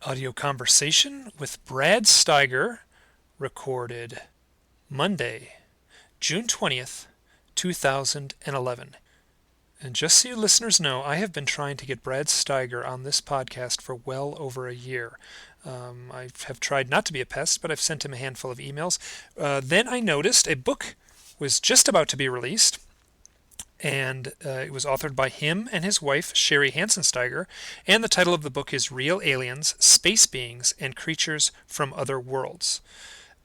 Audio conversation with Brad Steiger, recorded Monday, June 20th, 2011. And just so you listeners know, I have been trying to get Brad Steiger on this podcast for well over a year. I have tried not to be a pest, but I've sent him a handful of emails. Then I noticed a book was just about to be released, and it was authored by him and his wife, Sherry Hansen Steiger, and the title of the book is Real Aliens, Space Beings, and Creatures from Other Worlds.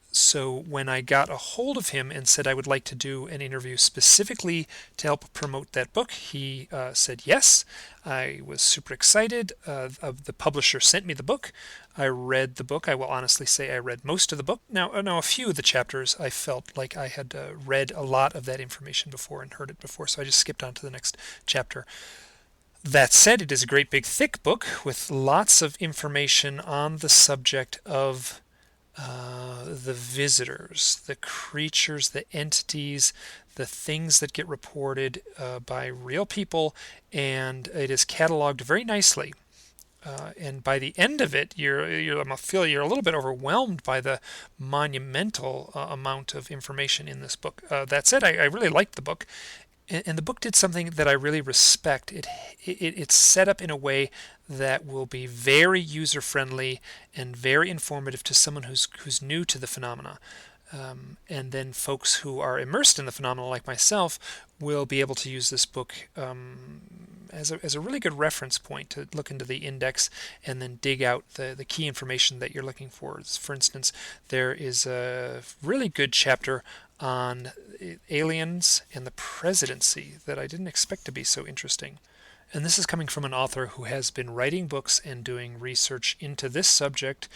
So when I got a hold of him and said I would like to do an interview specifically to help promote that book, he said yes. I was super excited. The publisher sent me the book. I read the book. I will honestly say I read most of the book. Now, a few of the chapters I felt like I had read a lot of that information before and heard it before, so I just skipped on to the next chapter. That said, it is a great big thick book with lots of information on the subject of the visitors, the creatures, the entities, the things that get reported by real people, and it is cataloged very nicely. And by the end of it, I feel you're a little bit overwhelmed by the monumental amount of information in this book. That said, I really liked the book, and the book did something that I really respect. It's set up in a way that will be very user friendly and very informative to someone who's new to the phenomena. And then folks who are immersed in the phenomena, like myself, will be able to use this book as a really good reference point to look into the index and then dig out the key information that you're looking for. For instance, there is a really good chapter on aliens and the presidency that I didn't expect to be so interesting. And this is coming from an author who has been writing books and doing research into this subject,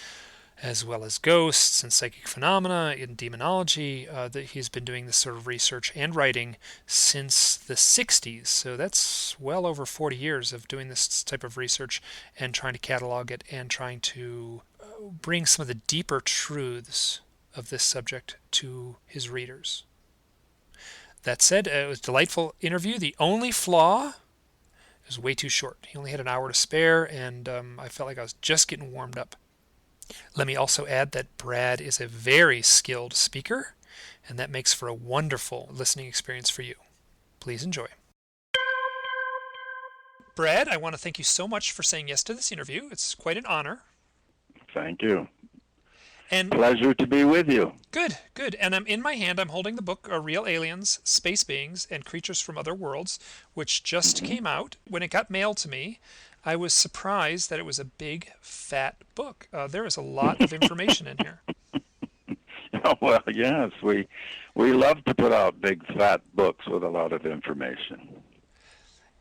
as well as ghosts and psychic phenomena and demonology. That he's been doing this sort of research and writing since the 60s. So that's well over 40 years of doing this type of research and trying to catalog it and trying to bring some of the deeper truths of this subject to his readers. That said, it was a delightful interview. The only flaw was way too short. He only had an hour to spare, and I felt like I was just getting warmed up. Let me also add that Brad is a very skilled speaker, and that makes for a wonderful listening experience for you. Please enjoy. Brad, I want to thank you so much for saying yes to this interview. It's quite an honor. Thank you. And pleasure to be with you. Good. And in my hand, I'm holding the book, Real Aliens, Space Beings, and Creatures from Other Worlds, which just came out. When it got mailed to me, I was surprised that it was a big, fat book. There is a lot of information in here. Oh, well, yes, we love to put out big, fat books with a lot of information.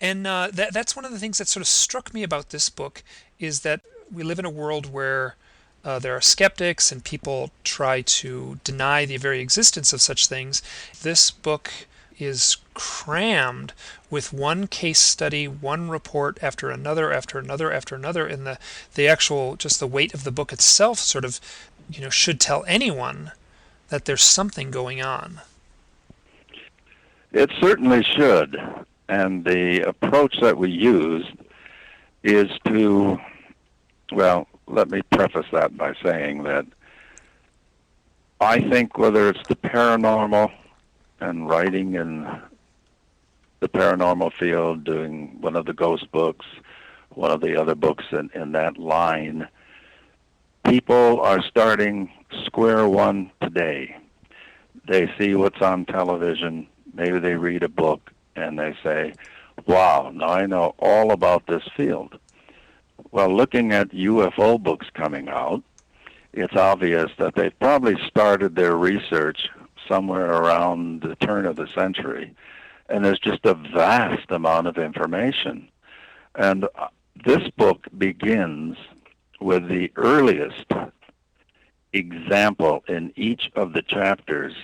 And that's one of the things that sort of struck me about this book is that we live in a world where there are skeptics and people try to deny the very existence of such things. This book is crammed with one case study, one report after another, and the actual, just the weight of the book itself sort of, should tell anyone that there's something going on. It certainly should. And the approach that we used is to, well, let me preface that by saying that I think whether it's the paranormal and writing in the paranormal field, doing one of the ghost books, one of the other books in that line, people are starting square one today. They see what's on television, maybe they read a book, and they say, wow, now I know all about this field. Well, looking at UFO books coming out, it's obvious that they probably started their research somewhere around the turn of the century, and there's just a vast amount of information. And this book begins with the earliest example in each of the chapters,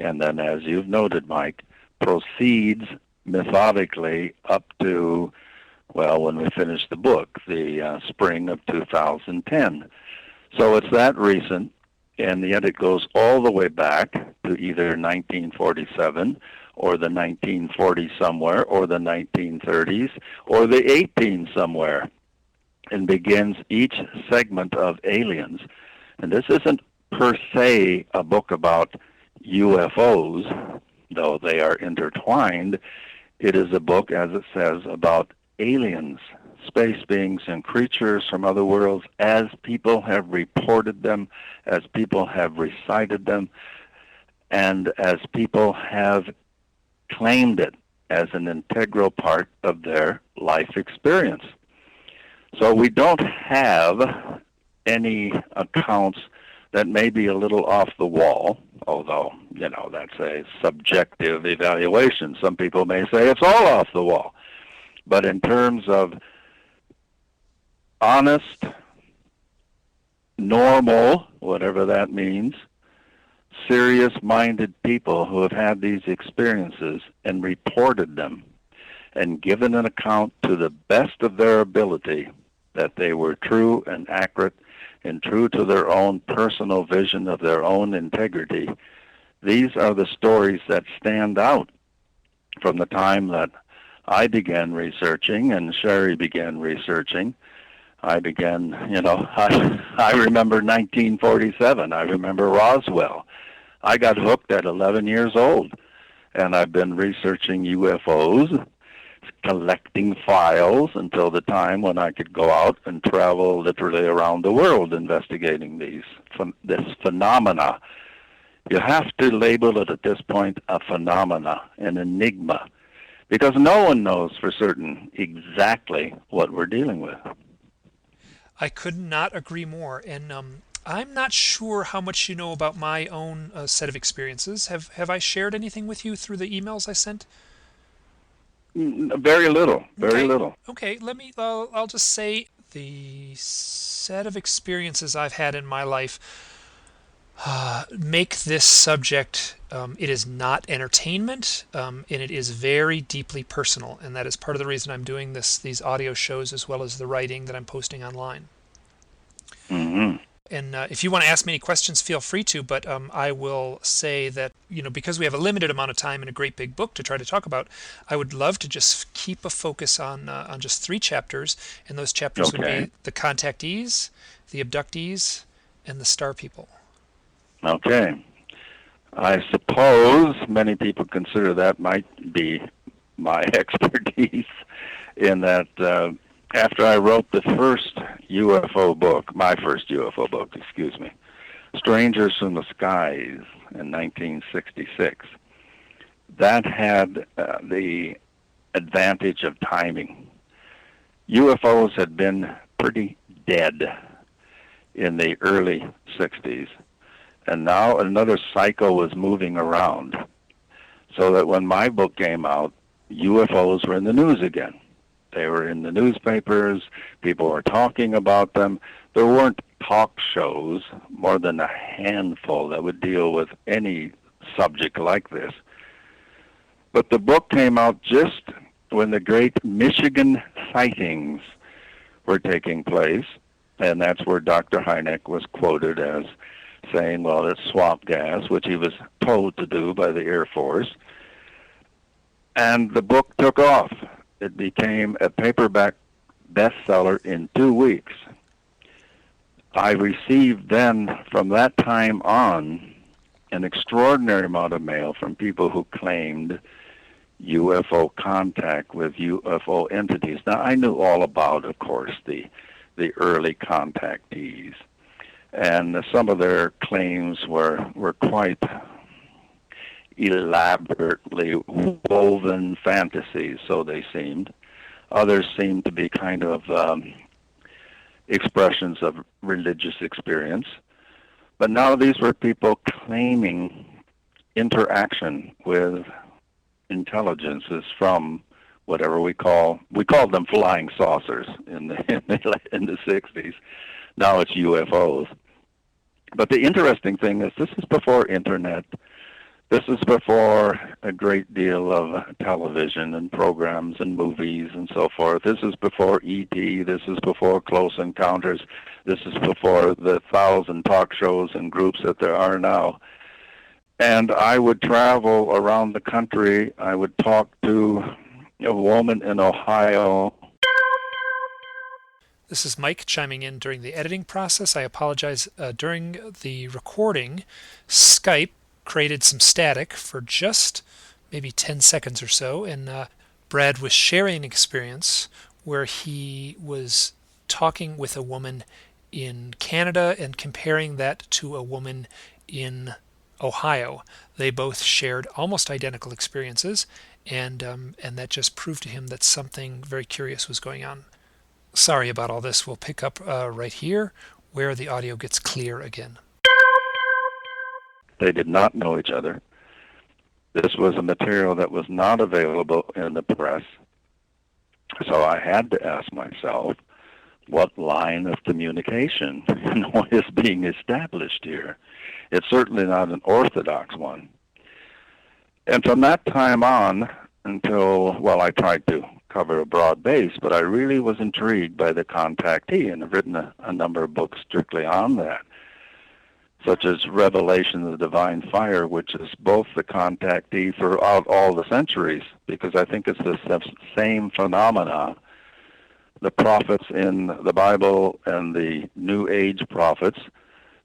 and then, as you've noted, Mike, proceeds methodically up to, well, when we finish the book, the spring of 2010. So it's that recent, and yet it goes all the way back to either 1947 or the 1940s somewhere or the 1930s or the 18s somewhere. and begins each segment of Aliens. And this isn't per se a book about UFOs, though they are intertwined. It is a book, as it says, about aliens, space beings and creatures from other worlds as people have reported them, as people have recited them, and as people have claimed it as an integral part of their life experience. So we don't have any accounts that may be a little off the wall, although, that's a subjective evaluation. Some people may say it's all off the wall. But in terms of honest, normal, whatever that means, serious-minded people who have had these experiences and reported them and given an account to the best of their ability that they were true and accurate and true to their own personal vision of their own integrity, these are the stories that stand out from the time that I began researching and Sherry began researching. I began, I remember 1947. I remember Roswell. I got hooked at 11 years old, and I've been researching UFOs, collecting files until the time when I could go out and travel literally around the world investigating this phenomena. You have to label it at this point a phenomena, an enigma, because no one knows for certain exactly what we're dealing with. I could not agree more. And I'm not sure how much you know about my own set of experiences. Have I shared anything with you through the emails I sent? Very little, very little. Okay, I'll just say the set of experiences I've had in my life make this subject, it is not entertainment, and it is very deeply personal. And that is part of the reason I'm doing these audio shows as well as the writing that I'm posting online. Mm-hmm. And if you want to ask me any questions, feel free to, but I will say that, because we have a limited amount of time and a great big book to try to talk about, I would love to just keep a focus on just 3 chapters, and those chapters would be the contactees, the abductees, and the star people. Okay. I suppose many people consider that might be my expertise in that after I wrote the first UFO book, my first UFO book, Strangers from the Skies in 1966, that had the advantage of timing. UFOs had been pretty dead in the early 60s. And now another cycle was moving around, so that when my book came out, UFOs were in the news again. They were in the newspapers. People were talking about them. There weren't talk shows, more than a handful, that would deal with any subject like this. But the book came out just when the great Michigan sightings were taking place, and that's where Dr. Hynek was quoted as saying, well, it's swamp gas, which he was told to do by the Air Force. And the book took off. It became a paperback bestseller in 2 weeks. I received then, from that time on, an extraordinary amount of mail from people who claimed UFO contact with UFO entities. Now, I knew all about, of course, the early contactees. And some of their claims were quite elaborately woven fantasies, so they seemed. Others seemed to be kind of expressions of religious experience. But now these were people claiming interaction with intelligences from whatever we called them flying saucers in the 60s. Now it's UFOs. But the interesting thing is this is before internet. This is before a great deal of television and programs and movies and so forth. This is before E.T. This is before Close Encounters. This is before the 1,000 talk shows and groups that there are now. And I would travel around the country. I would talk to a woman in Ohio. This is Mike chiming in during the editing process. I apologize. During the recording, Skype created some static for just maybe 10 seconds or so, and Brad was sharing an experience where he was talking with a woman in Canada and comparing that to a woman in Ohio. They both shared almost identical experiences, and that just proved to him that something very curious was going on. Sorry about all this. We'll pick up right here where the audio gets clear again. They did not know each other. This was a material that was not available in the press. So I had to ask myself, what line of communication is being established here? It's certainly not an orthodox one. And from that time on until, well, I tried to cover a broad base, but I really was intrigued by the contactee, and I've written a number of books strictly on that, such as Revelation of the Divine Fire, which is both the contactee throughout all the centuries, because I think it's the same phenomena. The prophets in the Bible and the New Age prophets,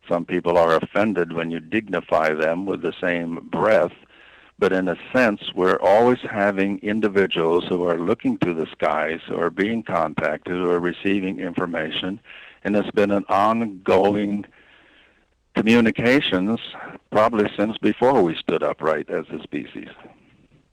some people are offended when you dignify them with the same breath, but in a sense, we're always having individuals who are looking to the skies, who are being contacted, who are receiving information, and it's been an ongoing communications probably since before we stood upright as a species.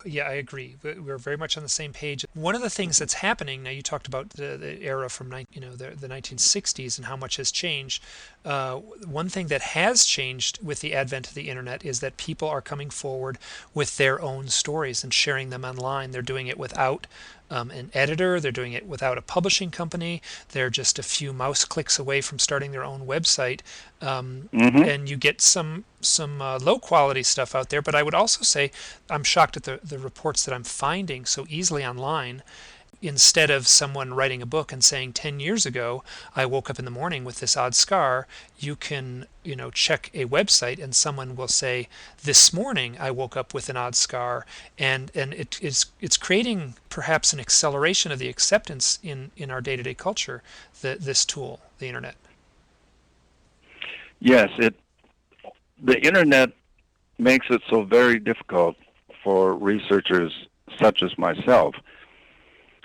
Yeah, I agree. We're very much on the same page. One of the things that's happening now, you talked about the era from the 1960s and how much has changed. One thing that has changed with the advent of the internet is that people are coming forward with their own stories and sharing them online. They're doing it without an editor. They're doing it without a publishing company. They're just a few mouse clicks away from starting their own website, and you get some low quality stuff out there. But I would also say I'm shocked at the reports that I'm finding so easily online. Instead of someone writing a book and saying 10 years ago I woke up in the morning with this odd scar, you can check a website and someone will say this morning I woke up with an odd scar, and it's creating perhaps an acceleration of the acceptance in our day-to-day culture, this tool, the internet. Yes, the internet makes it so very difficult for researchers such as myself.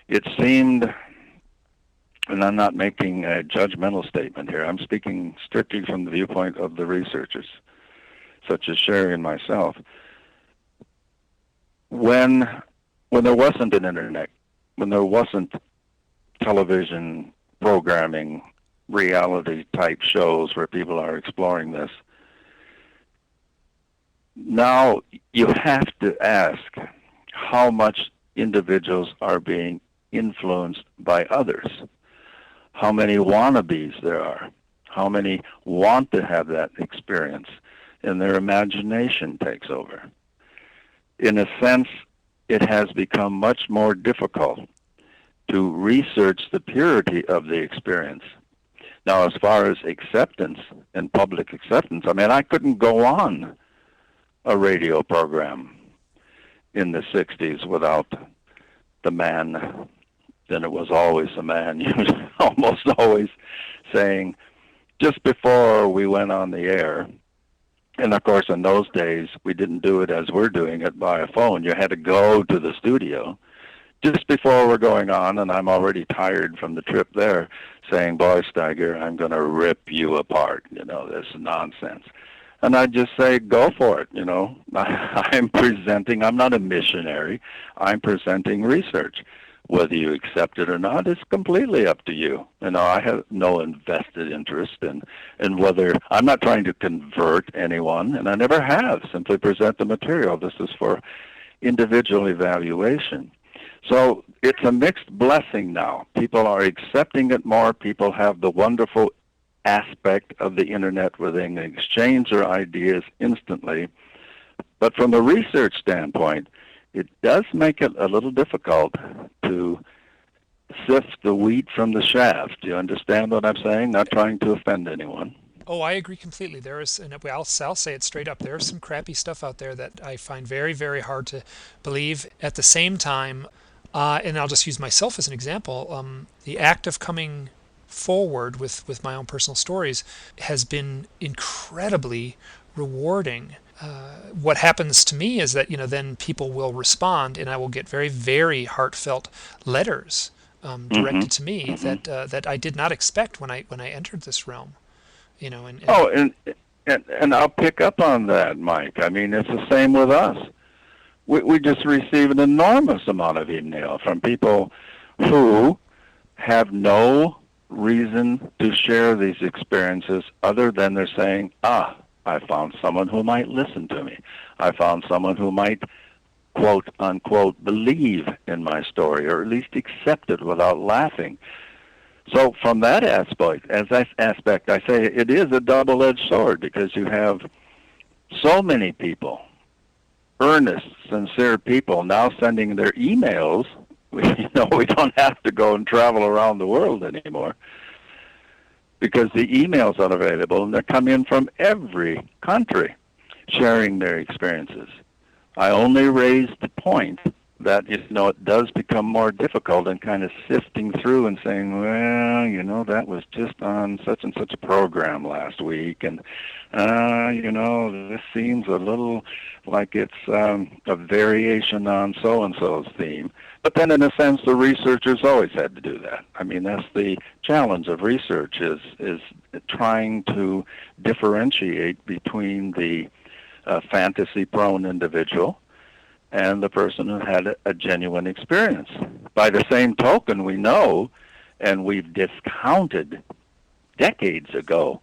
It seemed, and I'm not making a judgmental statement here, I'm speaking strictly from the viewpoint of the researchers, such as Sherry and myself. When there wasn't an internet, when there wasn't television programming, reality type shows where people are exploring this, now you have to ask how much individuals are being influenced by others, how many wannabes there are, how many want to have that experience, and their imagination takes over. In a sense, it has become much more difficult to research the purity of the experience. Now, as far as acceptance and public acceptance, I mean, I couldn't go on a radio program in the 60s without the man, then it was always a man, he was almost always saying, just before we went on the air, and of course in those days we didn't do it as we're doing it by a phone. You had to go to the studio just before we're going on, and I'm already tired from the trip there, saying, boy, Steiger, I'm going to rip you apart, this nonsense. And I just say, go for it, I'm presenting, I'm not a missionary, I'm presenting research. Whether you accept it or not is completely up to you. I have no invested interest in whether, I'm not trying to convert anyone, and I never have, simply present the material. This is for individual evaluation. So it's a mixed blessing now. People are accepting it more. People have the wonderful aspect of the internet where they can exchange their ideas instantly. But from a research standpoint, it does make it a little difficult to sift the wheat from the shaft. Do you understand what I'm saying? Not trying to offend anyone. Oh, I agree completely. There is, and I'll say it straight up, there is some crappy stuff out there that I find very, very hard to believe. At the same time, and I'll just use myself as an example, the act of coming forward with my own personal stories has been incredibly rewarding. What happens to me is that, then people will respond, and I will get very, very heartfelt letters Hmm. directed to me Hmm. that I did not expect when I entered this realm. And Oh, and I'll pick up on that, Mike. I mean, it's the same with us. We just receive an enormous amount of email from people who have no reason to share these experiences other than they're saying, I found someone who might listen to me. I found someone who might, quote unquote, believe in my story, or at least accept it without laughing. So from that aspect, I say it is a double-edged sword, because you have so many people, earnest, sincere people, now sending their emails. We don't have to go and travel around the world anymore, because the emails are available, and they come in from every country sharing their experiences. I only raised the point that, it does become more difficult in kind of sifting through and saying, well, that was just on such and such a program last week, and this seems a little like it's a variation on so-and-so's theme. But then, in a sense, the researchers always had to do that. I mean, that's the challenge of research, is trying to differentiate between the fantasy-prone individual and the person who had a genuine experience. By the same token, we know, and we've discounted decades ago,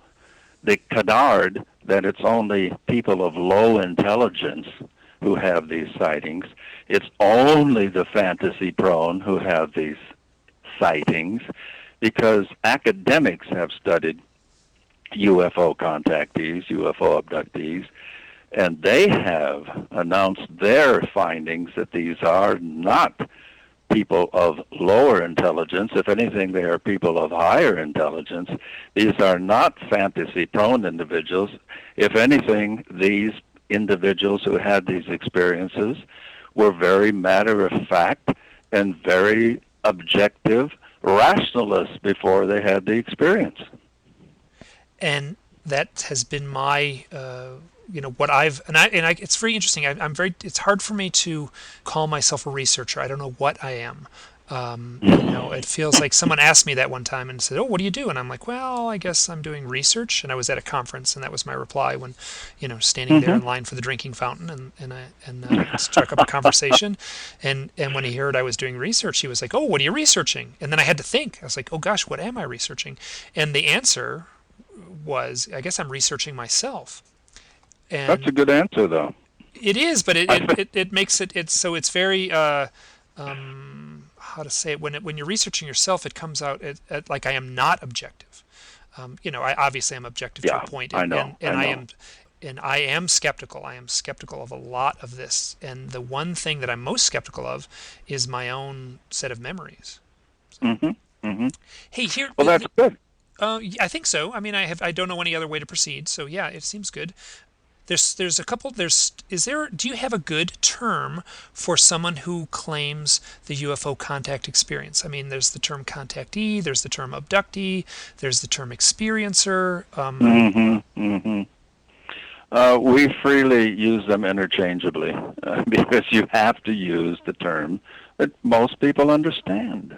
the canard that it's only people of low intelligence who have these sightings. It's only the fantasy-prone who have these sightings, because academics have studied UFO contactees, UFO abductees, and they have announced their findings that these are not people of lower intelligence. If anything, they are people of higher intelligence. These are not fantasy-prone individuals. If anything, these individuals who had these experiences were very matter-of-fact and very objective rationalists before they had the experience. and that has been my what I've and I it's very interesting. I'm very it's hard for me to call myself a researcher. I don't know what I am. It feels like someone asked me that one time and said, "Oh, what do you do?" And I'm like, "Well, I guess I'm doing research." And I was at a conference, and that was my reply when, standing there Mm-hmm. in line for the drinking fountain, and struck up a conversation. And when he heard I was doing research, he was like, "Oh, what are you researching?" And then I had to think. I was like, "Oh gosh, what am I researching?" And the answer was, I guess I'm researching myself. That's And a good answer, though. it is, but I think, it makes it's very how to say it, when you're researching yourself, it comes out like I am not objective. I obviously am objective to a yeah, point, I and, know, and, I and I know. am skeptical. I am skeptical of a lot of this, and the one thing that I'm most skeptical of is my own set of memories. So, Mm-hmm. Mm-hmm. hey, here, Well, that's good. I think so. I mean, I don't know any other way to proceed. So yeah, it seems good. There's a couple. Do you have a good term for someone who claims the UFO contact experience? I mean, there's the term contactee, there's the term abductee, there's the term experiencer. Mm-hmm. Mm-hmm. We freely use them interchangeably, because you have to use the term that most people understand.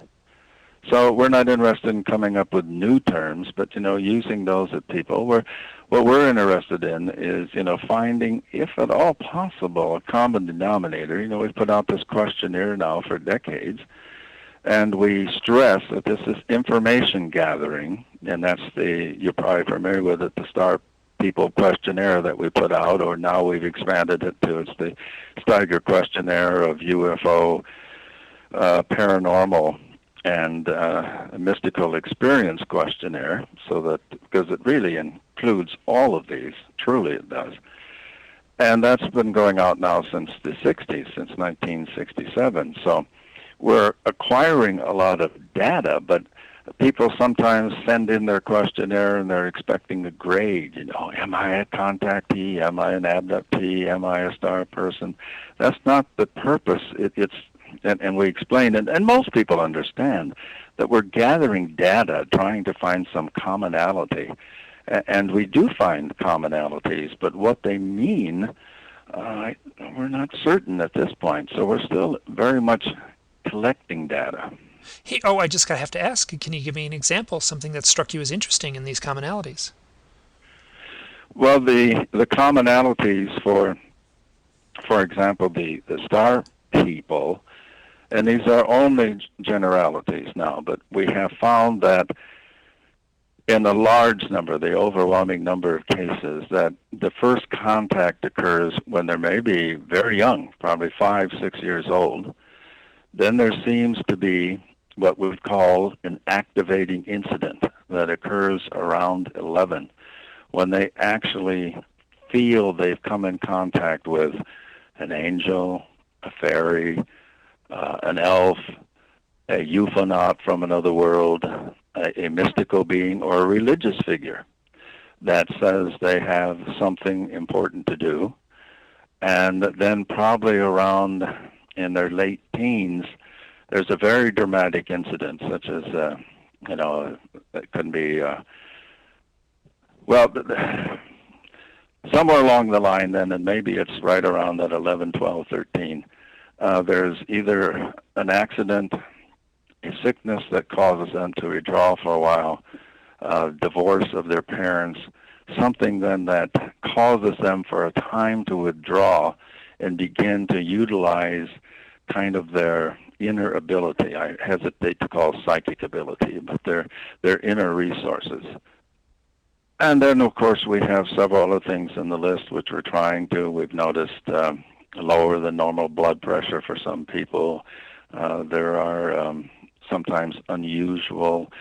So we're not interested in coming up with new terms, but using those that what we're interested in is finding, if at all possible, a common denominator. We've put out this questionnaire now for decades, and we stress that this is information gathering, and you're probably familiar with it, the Star People questionnaire that we put out, or now we've expanded it to it's the Steiger questionnaire of UFO, paranormal, and mystical experience questionnaire, so that, because it really includes all of these, truly it does. And that's been going out now since the 60s, since 1967. So we're acquiring a lot of data, but people sometimes send in their questionnaire and they're expecting a grade. Am I a contactee? Am I an abductee? Am I a star person? That's not the purpose. And we explain, and most people understand that we're gathering data, trying to find some commonality. And we do find commonalities, but what they mean, we're not certain at this point. So we're still very much collecting data. Hey, oh, I just have to ask, can you give me an example, something that struck you as interesting in these commonalities? Well, the commonalities for example, the star people, and these are only generalities now, but we have found that in a large number, the overwhelming number of cases, that the first contact occurs when they're maybe very young, probably 5, 6 years old. Then there seems to be what we would call an activating incident that occurs around 11, when they actually feel they've come in contact with an angel, a fairy, an elf, a euphanaut from another world, a mystical being, or a religious figure that says they have something important to do. And then probably around in their late teens, there's a very dramatic incident, such as, it can be, somewhere along the line then, and maybe it's right around that 11, 12, 13, there's either an accident, a sickness that causes them to withdraw for a while, divorce of their parents, something then that causes them for a time to withdraw and begin to utilize kind of their inner ability. I hesitate to call psychic ability, but their inner resources. And then, of course, we have several other things in the list which we've noticed lower than normal blood pressure for some people. There are sometimes unusual,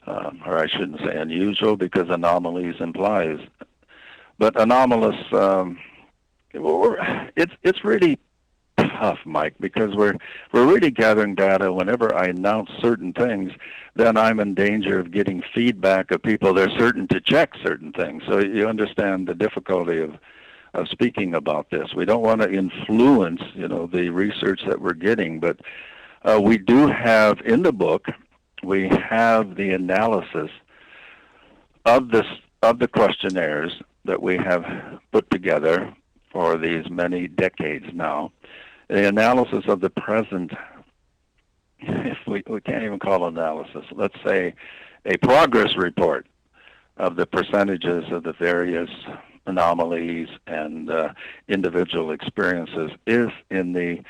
or I shouldn't say unusual because anomalies implies, but anomalous, it's really tough, Mike, because we're really gathering data. Whenever I announce certain things, then I'm in danger of getting feedback of people they're certain to check certain things. So you understand the difficulty of speaking about this. We don't want to influence, the research that we're getting, but we do have in the book, we have the analysis of the questionnaires that we have put together for these many decades now. The analysis of the present, if we can't even call it analysis, let's say a progress report of the percentages of the various anomalies and individual experiences is in the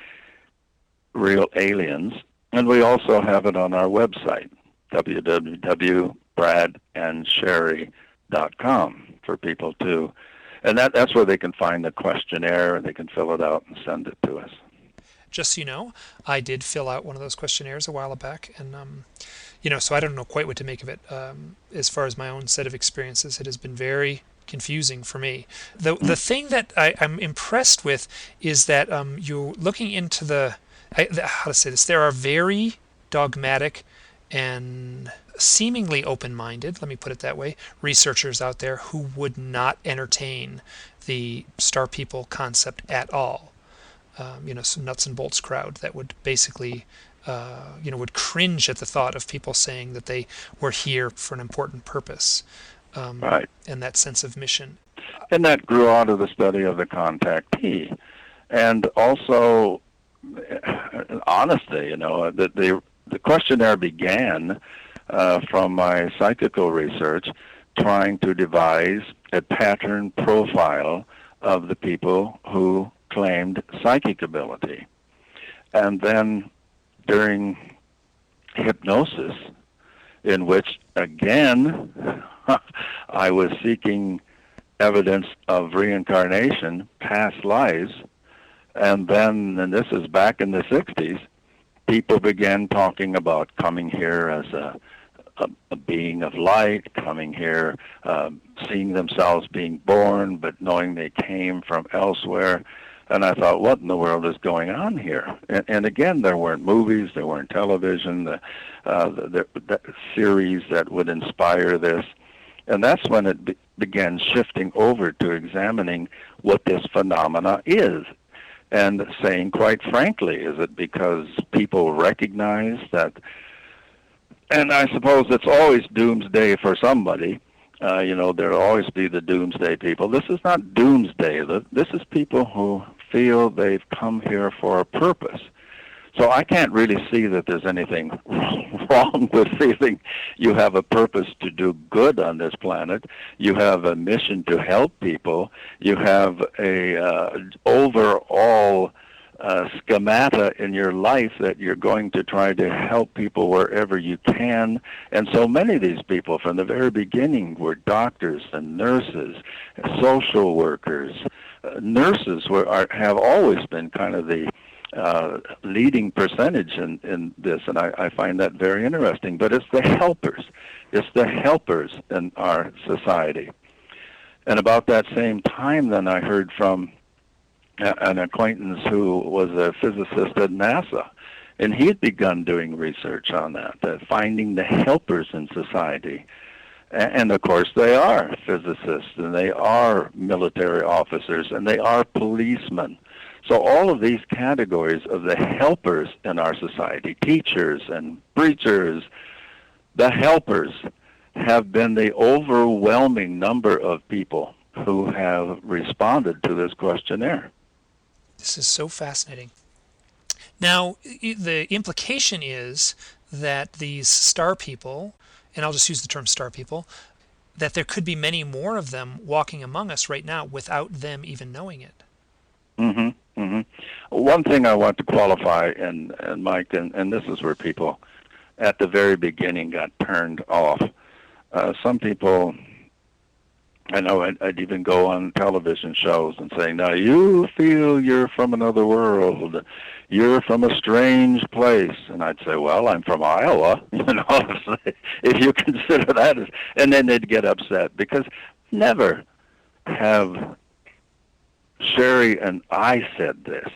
Real Aliens, and we also have it on our website, www.bradandsherry.com, for people to, and that's where they can find the questionnaire and they can fill it out and send it to us. Just so you know, I did fill out one of those questionnaires a while back, and so I don't know quite what to make of it. As far as my own set of experiences, it has been very confusing for me. The thing that I'm impressed with is that you're looking into how to say this. There are very dogmatic and seemingly open-minded, let me put it that way, researchers out there who would not entertain the star people concept at all. Some nuts and bolts crowd that would basically, would cringe at the thought of people saying that they were here for an important purpose, right, and that sense of mission. And that grew out of the study of the contactee, and also honesty. The questionnaire began from my psychical research, trying to devise a pattern profile of the people who claimed psychic ability. And then during hypnosis, in which, again, I was seeking evidence of reincarnation, past lives, and this is back in the 60s, people began talking about coming here as a being of light, coming here, seeing themselves being born, but knowing they came from elsewhere. And I thought, what in the world is going on here? And again, there weren't movies, there weren't television, the series that would inspire this. And that's when it began shifting over to examining what this phenomena is. And saying, quite frankly, is it because people recognize that And I suppose it's always doomsday for somebody. There'll always be the doomsday people. This is not doomsday. This is people who feel they've come here for a purpose. So I can't really see that there's anything wrong with feeling you have a purpose to do good on this planet. You have a mission to help people. You have a overall schemata in your life that you're going to try to help people wherever you can. And so many of these people from the very beginning were doctors and nurses, social workers. Nurses have always been kind of the leading percentage in this, and I find that very interesting. But it's the helpers. It's the helpers in our society. And about that same time, then I heard from an acquaintance who was a physicist at NASA, and he had begun doing research on that, finding the helpers in society. And of course, they are physicists, and they are military officers, and they are policemen. So all of these categories of the helpers in our society, teachers and preachers, the helpers have been the overwhelming number of people who have responded to this questionnaire. This is so fascinating. Now, the implication is that these star people, and I'll just use the term star people, that there could be many more of them walking among us right now without them even knowing it. Mm-hmm. Mm-hmm. One thing I want to qualify, and Mike, and this is where people at the very beginning got turned off. Some people, I know I'd even go on television shows and say, now you feel you're from another world, you're from a strange place. And I'd say, well, I'm from Iowa, if you consider that as, and then they'd get upset because never have Sherry and I said this,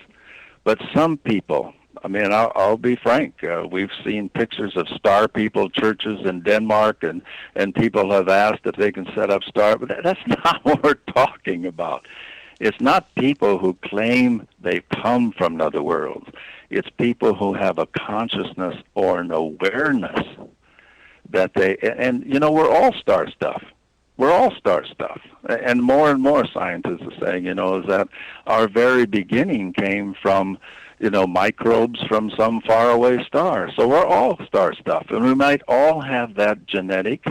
but some people, I mean, I'll be frank, we've seen pictures of star people churches in Denmark, and people have asked if they can set up star, but that's not what we're talking about. It's not people who claim they've come from another world. It's people who have a consciousness or an awareness that and we're all star stuff. We're all star stuff. And more scientists are saying, is that our very beginning came from, microbes from some faraway star. So we're all star stuff. And we might all have that genetic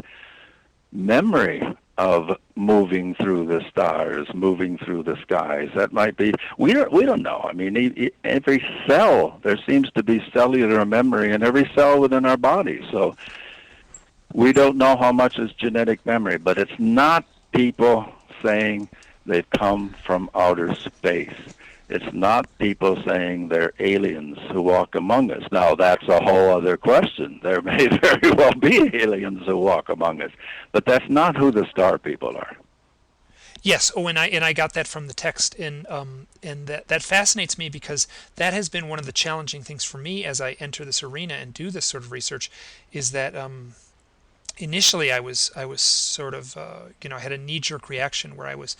memory of moving through the stars, moving through the skies. That might be, we don't know. I mean, every cell, there seems to be cellular memory in every cell within our body. So we don't know how much is genetic memory, but it's not people saying they've come from outer space. It's not people saying they're aliens who walk among us. Now, that's a whole other question. There may very well be aliens who walk among us, but that's not who the star people are. Yes. Oh, and I got that from the text, and that fascinates me because that has been one of the challenging things for me as I enter this arena and do this sort of research, is that initially I was sort of I had a knee-jerk reaction where I was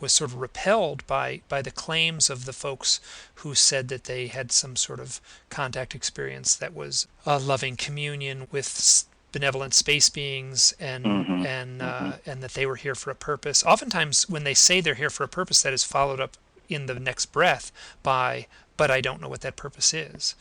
sort of repelled by the claims of the folks who said that they had some sort of contact experience that was a loving communion with benevolent space beings, and that they were here for a purpose. Oftentimes when they say they're here for a purpose, that is followed up in the next breath by, but I don't know what that purpose is.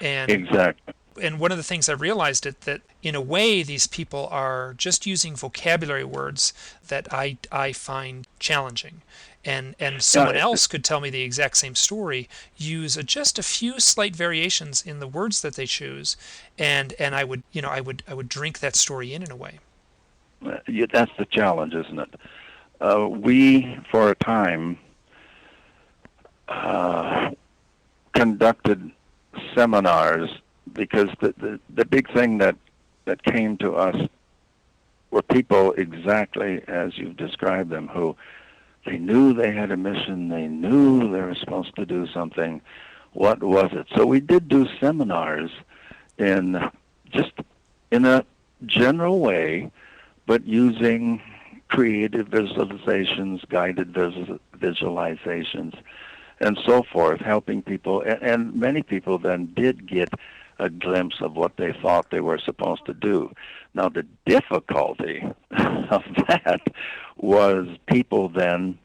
And exactly. And one of the things I realized that in a way these people are just using vocabulary words that I find challenging, and someone else could tell me the exact same story, use just a few slight variations in the words that they choose, and I would drink that story in a way. That's the challenge, isn't it? We for a time conducted seminars, because the big thing that came to us were people exactly as you've described them, who they knew they had a mission, they knew they were supposed to do something. What was it? So we did do seminars in a general way, but using creative visualizations, guided visualizations, and so forth, helping people. And many people then did get a glimpse of what they thought they were supposed to do. Now, the difficulty of that was people then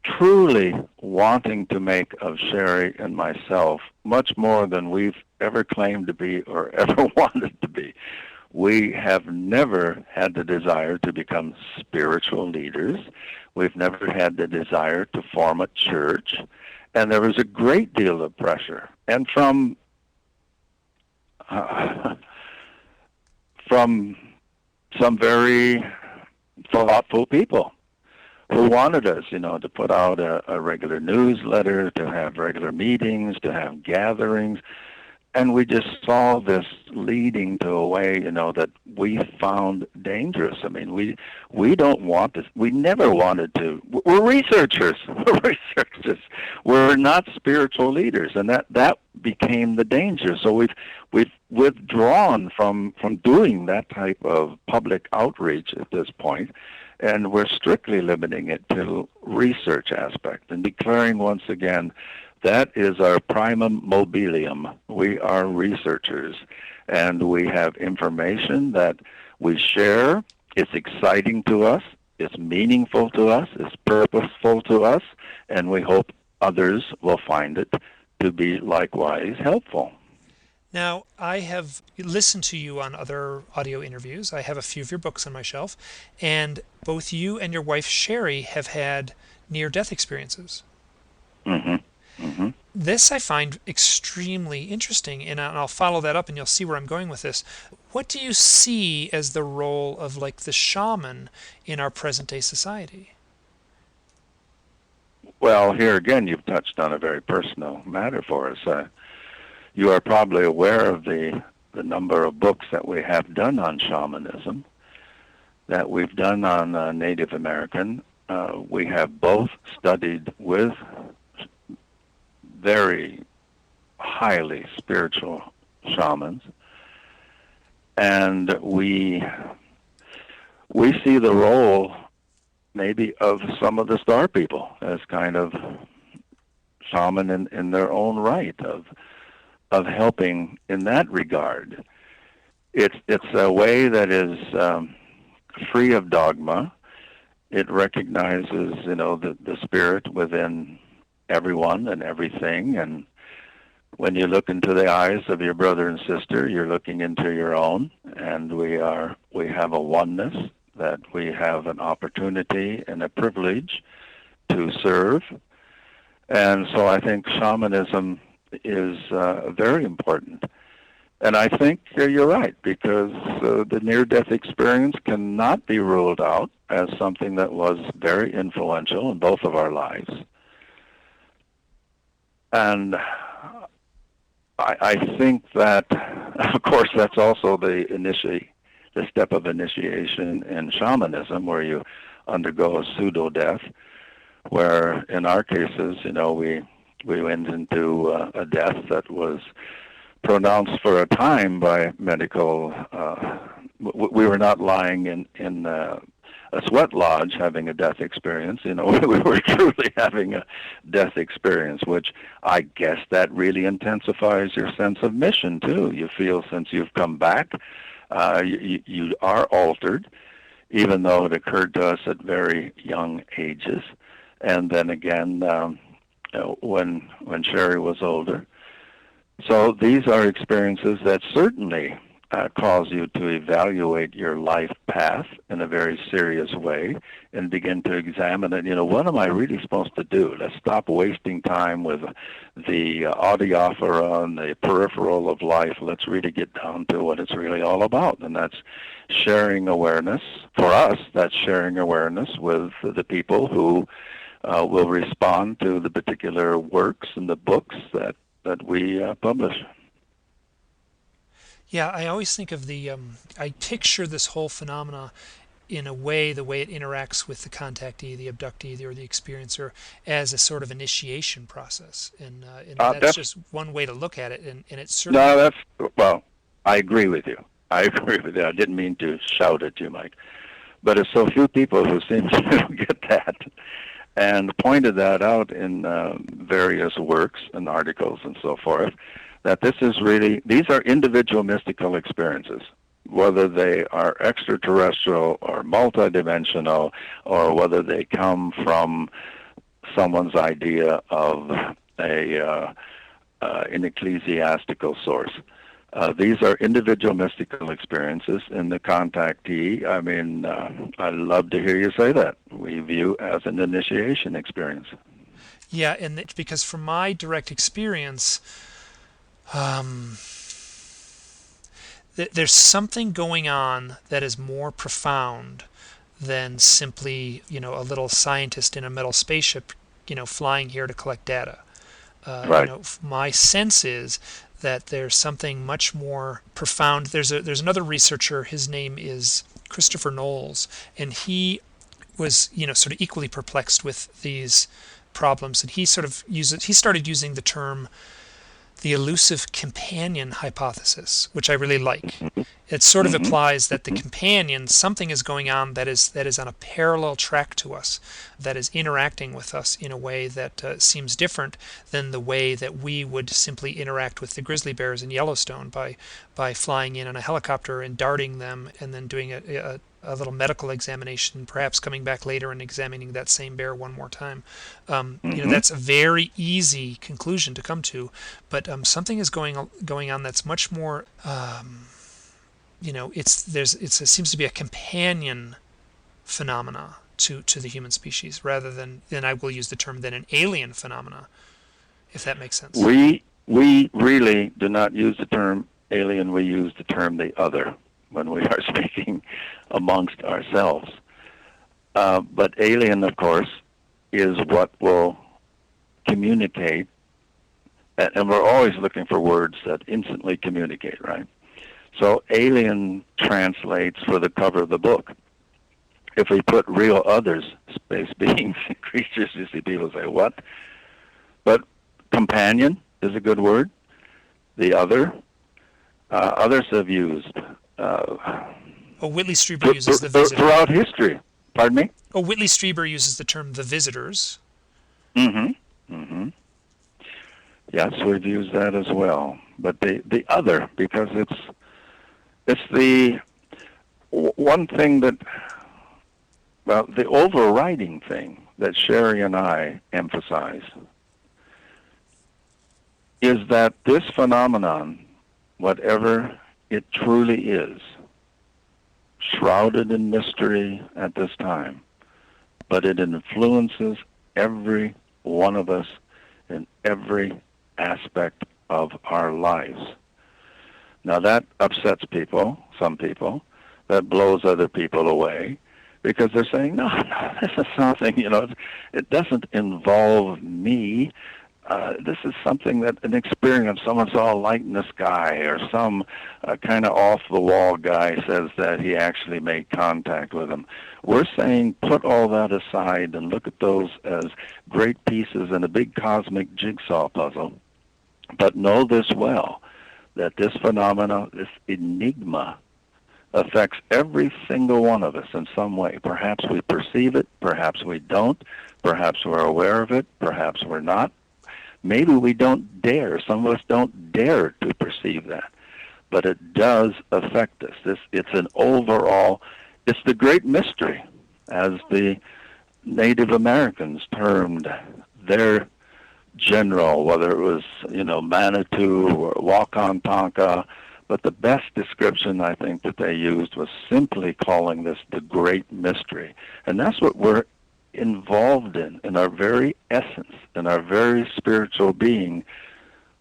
truly wanting to make of Sherry and myself much more than we've ever claimed to be or ever wanted to be. We have never had the desire to become spiritual leaders. We've never had the desire to form a church. And there was a great deal of pressure. And from some very thoughtful people who wanted us, to put out a regular newsletter, to have regular meetings, to have gatherings. And we just saw this leading to a way, that we found dangerous. I mean, we don't want this. We never wanted to. We're researchers. We're researchers. We're not spiritual leaders, and that became the danger. So we've withdrawn from doing that type of public outreach at this point, and we're strictly limiting it to research aspect and declaring once again that is our primum mobilium. We are researchers, and we have information that we share. It's exciting to us. It's meaningful to us. It's purposeful to us, and we hope others will find it to be likewise helpful. Now, I have listened to you on other audio interviews. I have a few of your books on my shelf, and both you and your wife, Sherry, have had near-death experiences. Mm-hmm. Mm-hmm. This I find extremely interesting, and I'll follow that up, and you'll see where I'm going with this. What do you see as the role of, the shaman in our present-day society? Well, here again, you've touched on a very personal matter for us. You are probably aware of the number of books that we have done on shamanism, that we've done on Native American. We have both studied with very highly spiritual shamans, and we see the role maybe of some of the star people as kind of shaman in their own right of helping in that regard. It's a way that is free of dogma. It recognizes the spirit within everyone and everything, and when you look into the eyes of your brother and sister, you're looking into your own, and we have a oneness that we have an opportunity and a privilege to serve. And so I think shamanism is very important. And I think you're right, because the near-death experience cannot be ruled out as something that was very influential in both of our lives. And I think that, of course, that's also the step of initiation in shamanism, where you undergo a pseudo-death, where in our cases, we went into a death that was pronounced for a time by medical. We were not lying in a sweat lodge having a death experience. We were truly having a death experience, which I guess that really intensifies your sense of mission too. You feel since you've come back, you are altered, even though it occurred to us at very young ages. And then again, when Sherry was older. So these are experiences that certainly cause you to evaluate your life path in a very serious way and begin to examine it. What am I really supposed to do? Let's stop wasting time with the audiophora and the peripheral of life. Let's really get down to what it's really all about, and that's sharing awareness. For us, that's sharing awareness with the people who will respond to the particular works and the books that we publish. Yeah, I always think of I picture this whole phenomena in a way, the way it interacts with the contactee, the abductee, or the experiencer, as a sort of initiation process. And that's just one way to look at it. And it's certainly... No, well, I agree with you. I didn't mean to shout at you, Mike. But it's so few people who seem to get that, and pointed that out in various works and articles and so forth, that these are individual mystical experiences, whether they are extraterrestrial or multidimensional, or whether they come from someone's idea of an ecclesiastical source. These are individual mystical experiences, and the contactee, I mean, I love to hear you say that. We view as an initiation experience. Yeah, and it's because from my direct experience, um, there's something going on that is more profound than simply, a little scientist in a metal spaceship, flying here to collect data. Right. My sense is that there's something much more profound. There's another researcher. His name is Christopher Knowles, and he was, sort of equally perplexed with these problems, and he started using the term the elusive companion hypothesis, which I really like. It sort of Mm-hmm. implies that the companion, something is going on that is on a parallel track to us, that is interacting with us in a way that seems different than the way that we would simply interact with the grizzly bears in Yellowstone by flying in on a helicopter and darting them and then doing a little medical examination, perhaps coming back later and examining that same bear one more time. Mm-hmm. That's a very easy conclusion to come to, but something is going on that's much more. It seems to be a companion phenomena to the human species rather than I will use the term than an alien phenomena, if that makes sense. We really do not use the term alien. We use the term the other when we are speaking amongst ourselves. But alien, of course, is what will communicate, and we're always looking for words that instantly communicate, right? So alien translates for the cover of the book. If we put real others, space beings, creatures, you see people say, what? But companion is a good word. The other, others have used Whitley Strieber uses the visitor. throughout history. Pardon me? Whitley Strieber uses the term the visitors. Mm-hmm. Mm-hmm. Yes, we've used that as well. But the other, because it's the one thing that, well, the overriding thing that Sherry and I emphasize is that this phenomenon, whatever it truly is, shrouded in mystery at this time, but it influences every one of us in every aspect of our lives. Now that upsets people, some people, that blows other people away, because they're saying, no, this is something, it doesn't involve me. This is something that an experience, someone saw a light in the sky, or some kind of off-the-wall guy says that he actually made contact with him. We're saying put all that aside and look at those as great pieces in a big cosmic jigsaw puzzle. But know this well, that this phenomena, this enigma, affects every single one of us in some way. Perhaps we perceive it, perhaps we don't, perhaps we're aware of it, perhaps we're not. Maybe we don't dare, some of us don't dare to perceive that, but it does affect us. It's an overall, it's the great mystery, as the Native Americans termed their general, whether it was, Manitou or Wakantanka, but the best description I think that they used was simply calling this the great mystery. And that's what we're involved in our very essence, in our very spiritual being.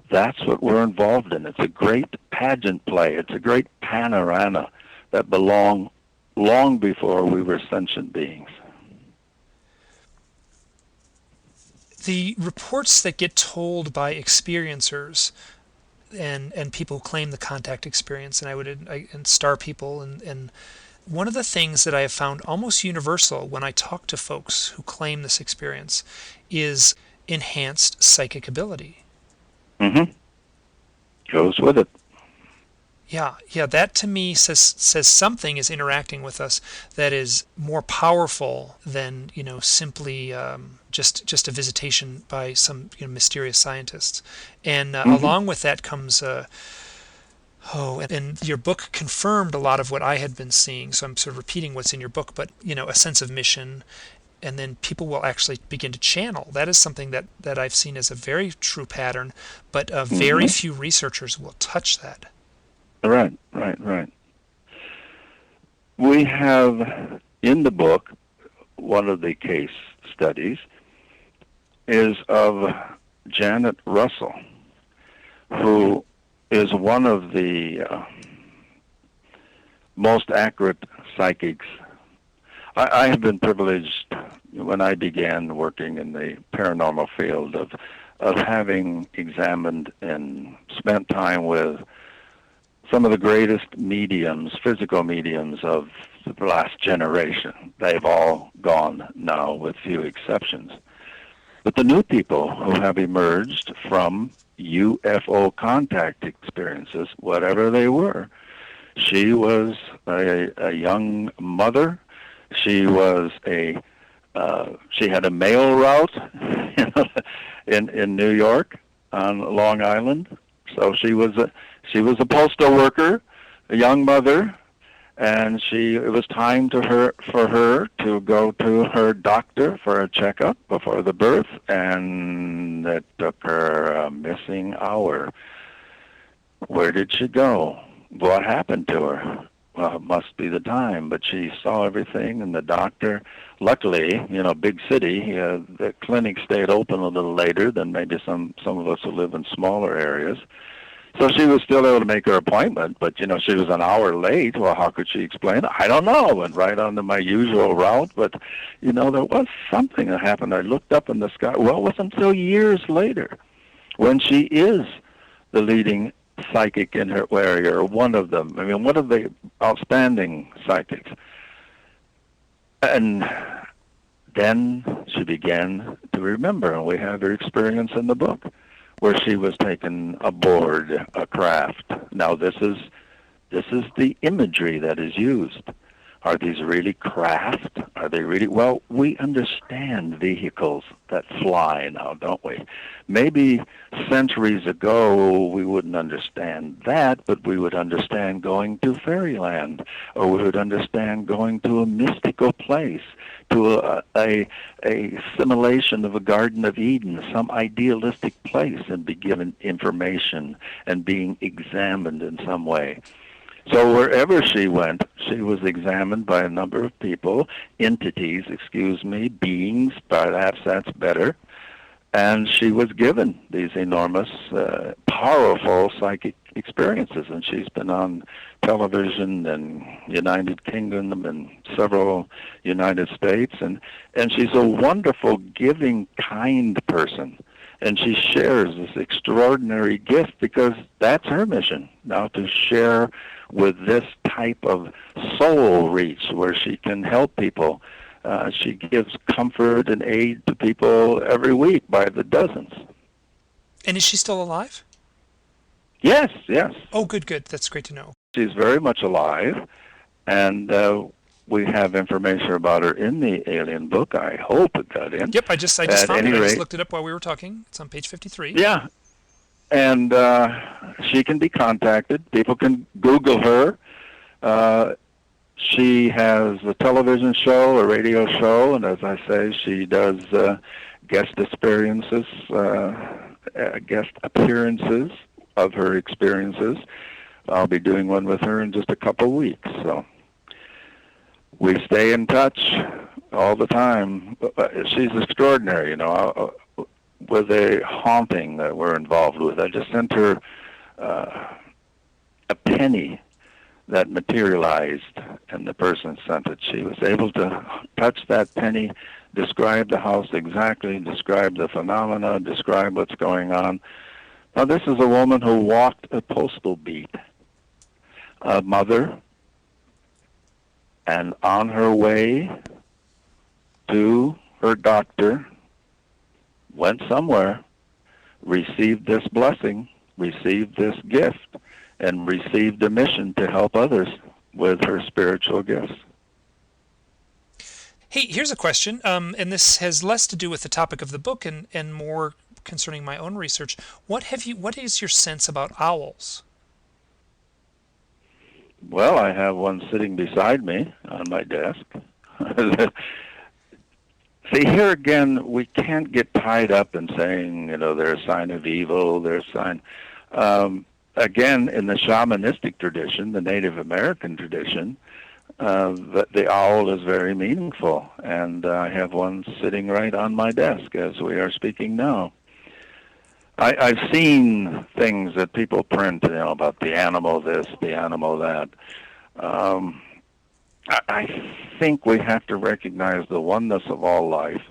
That's what we're involved in. It's a great pageant play. It's a great panorama that belonged long before we were sentient beings. The reports that get told by experiencers and people who claim the contact experience, and star people, and one of the things that I have found almost universal when I talk to folks who claim this experience is enhanced psychic ability. Mm-hmm. Goes with it. Yeah, that to me says something is interacting with us that is more powerful than simply just a visitation by some mysterious scientists. And Hmm. along with that comes and your book confirmed a lot of what I had been seeing. So I'm sort of repeating what's in your book, but a sense of mission, and then people will actually begin to channel. That is something that I've seen as a very true pattern, but very Hmm. few researchers will touch that. Right, right, right. We have in the book one of the case studies is of Janet Russell, who is one of the most accurate psychics. I have been privileged when I began working in the paranormal field of having examined and spent time with some of the greatest mediums, physical mediums of the last generation. They've all gone now with few exceptions. But the new people who have emerged from UFO contact experiences, whatever they were, she was a young mother. She was she had a mail route in New York on Long Island. So she was a postal worker, a young mother, and it was time for her to go to her doctor for a checkup before the birth, and it took her a missing hour. Where did she go? What happened to her? Well, it must be the time, but she saw everything, and the doctor, luckily, big city, the clinic stayed open a little later than maybe some of us who live in smaller areas. So she was still able to make her appointment, but, she was an hour late. Well, how could she explain it? I don't know. I went right on to my usual route, but, there was something that happened. I looked up in the sky. Well, it wasn't until years later when she is the leading psychic in her area, or one of them. I mean, one of the outstanding psychics. And then she began to remember, and we have her experience in the book, where she was taken aboard a craft. Now, this is the imagery that is used. Are these really craft? Are they really? Well, we understand vehicles that fly now, don't we? Maybe centuries ago we wouldn't understand that, but we would understand going to fairyland, or we would understand going to a mystical place, to a simulation of a Garden of Eden, some idealistic place, and be given information and being examined in some way. So wherever she went, she was examined by a number of people, entities, beings, perhaps that's better, and she was given these enormous, powerful psychic experiences, and she's been on television in United Kingdom and several United States, and she's a wonderful, giving, kind person. And she shares this extraordinary gift because that's her mission now, to share with this type of soul reach where she can help people. She gives comfort and aid to people every week by the dozens. And is she still alive? Yes, yes. Oh, good, good. That's great to know. She's very much alive, and we have information about her in the alien book. I hope it got in. Yep, I just At found any it. I just rate, looked it up while we were talking. It's on page 53. yeah, and she can be contacted. People can Google her. She has a television show, a radio show, and as I say, she does guest experiences, guest appearances of her experiences. I'll be doing one with her in just a couple of weeks. So we stay in touch all the time. She's extraordinary, with a haunting that we're involved with. I just sent her a penny that materialized, and the person sent it. She was able to touch that penny, describe the house exactly, describe the phenomena, describe what's going on. Now, this is a woman who walked a postal beat, a mother, and on her way to her doctor, went somewhere, received this blessing, received this gift, and received a mission to help others with her spiritual gifts. Hey, here's a question, and this has less to do with the topic of the book and more concerning my own research. What is your sense about owls? Well, I have one sitting beside me on my desk. See, here again, we can't get tied up in saying, they're a sign of evil, they're a sign. Again, in the shamanistic tradition, the Native American tradition, the owl is very meaningful, and I have one sitting right on my desk as we are speaking now. I've seen things that people print, about the animal this, the animal that. I think we have to recognize the oneness of all life,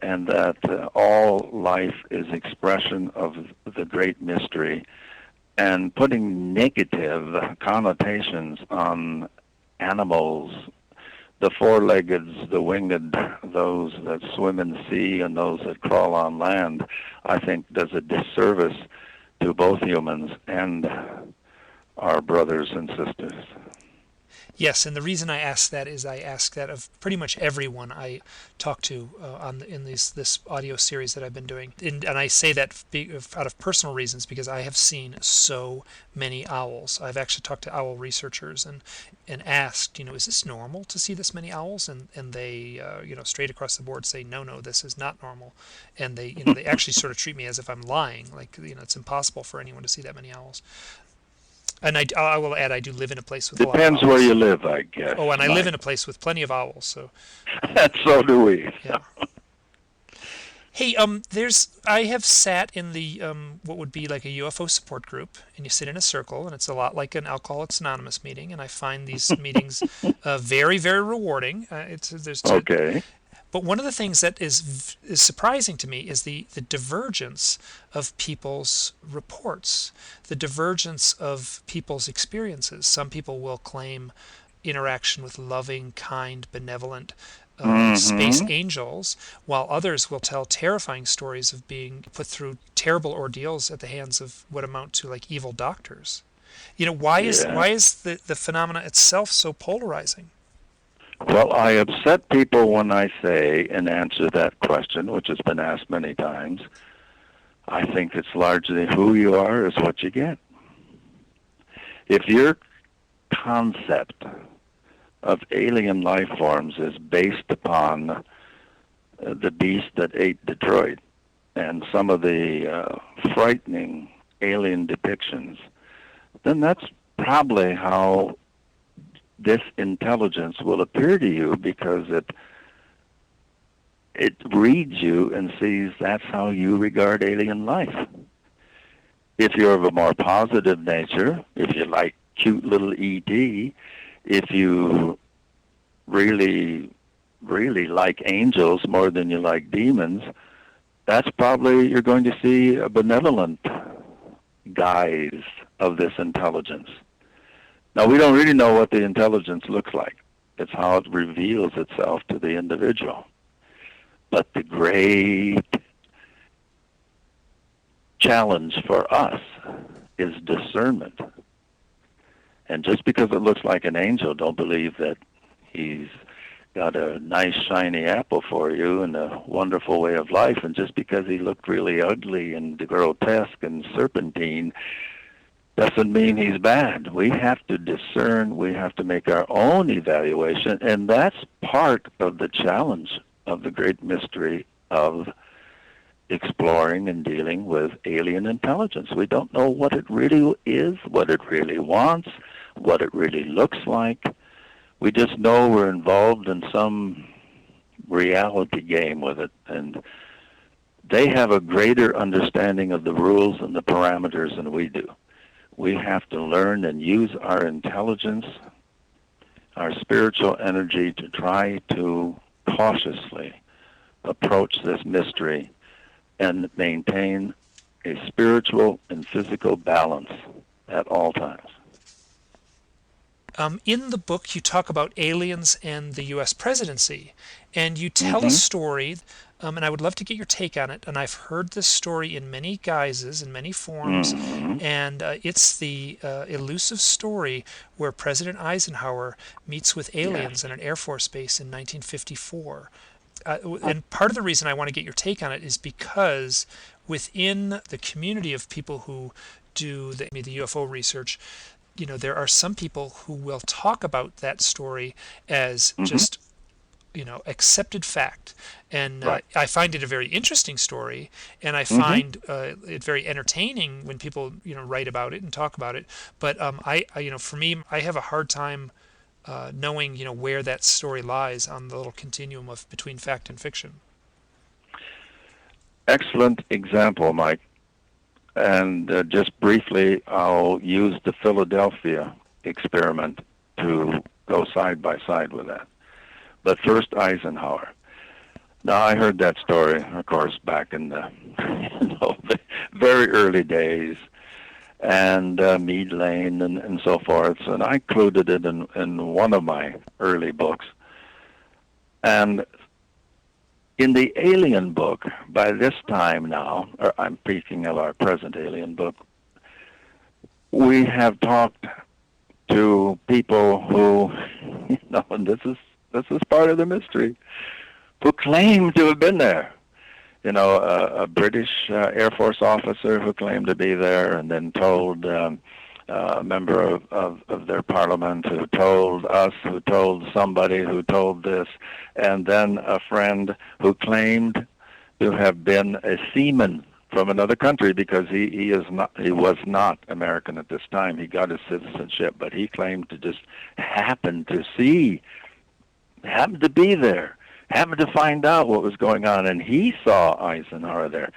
and that all life is expression of the great mystery, and putting negative connotations on animals, the four-leggeds, the winged, those that swim in the sea and those that crawl on land, I think does a disservice to both humans and our brothers and sisters. Yes, and the reason I ask that is I ask that of pretty much everyone I talk to in this audio series that I've been doing, and I say that out of personal reasons because I have seen so many owls. I've actually talked to owl researchers and asked, is this normal to see this many owls? And they, straight across the board say, no, this is not normal, and they actually sort of treat me as if I'm lying, like it's impossible for anyone to see that many owls. And I will add, I do live in a place with a lot of owls. Depends where you live, I guess. Oh, and I live in a place with plenty of owls, so. So do we. Yeah. Hey, I have sat in the what would be like a UFO support group, and you sit in a circle, and it's a lot like an Alcoholics Anonymous meeting, and I find these meetings very, very rewarding. Okay. But one of the things that is surprising to me is the divergence of people's reports, the divergence of people's experiences. Some people will claim interaction with loving, kind, benevolent space angels, while others will tell terrifying stories of being put through terrible ordeals at the hands of what amount to like evil doctors. Why is the phenomena itself so polarizing? Well, I upset people when I say and answer that question, which has been asked many times. I think it's largely who you are is what you get. If your concept of alien life forms is based upon the beast that ate Detroit and some of the frightening alien depictions, then that's probably how this intelligence will appear to you, because it reads you and sees that's how you regard alien life. If you're of a more positive nature, if you like cute little E.T., if you really, really like angels more than you like demons, that's probably you're going to see a benevolent guise of this intelligence. Now, we don't really know what the intelligence looks like. It's how it reveals itself to the individual. But the great challenge for us is discernment. And just because it looks like an angel, don't believe that he's got a nice shiny apple for you and a wonderful way of life. And just because he looked really ugly and grotesque and serpentine doesn't mean he's bad. We have to discern. We have to make our own evaluation. And that's part of the challenge of the great mystery of exploring and dealing with alien intelligence. We don't know what it really is, what it really wants, what it really looks like. We just know we're involved in some reality game with it. And they have a greater understanding of the rules and the parameters than we do. We have to learn and use our intelligence, our spiritual energy to try to cautiously approach this mystery and maintain a spiritual and physical balance at all times. In the book, you talk about aliens and the U.S. presidency, and you tell a Mm-hmm. story, and I would love to get your take on it. And I've heard this story in many guises, in many forms, Mm-hmm. and it's the elusive story where President Eisenhower meets with Yes. aliens in an Air Force base in 1954. And part of the reason I want to get your take on it is because within the community of people who do the UFO research, there are some people who will talk about that story as Mm-hmm. just, accepted fact. And Right. I find it a very interesting story, and I Mm-hmm. find it very entertaining when people, write about it and talk about it. But for me, I have a hard time knowing, where that story lies on the little continuum of between fact and fiction. Excellent example, Mike. And just briefly, I'll use the Philadelphia experiment to go side by side with that. But first, Eisenhower. Now, I heard that story, of course, back in the, the very early days, and Mead Lane and so forth. And I included it in one of my early books. And in the Alien book, by this time now, or I'm speaking of our present Alien book, we have talked to people who, and this is part of the mystery, who claim to have been there. A British Air Force officer who claimed to be there, and then told a member of their parliament who told us, who told somebody who told this, and then a friend who claimed to have been a seaman from another country because he was not American at this time. He got his citizenship, but he claimed to just happen to be there, happened to find out what was going on, and he saw Eisenhower there.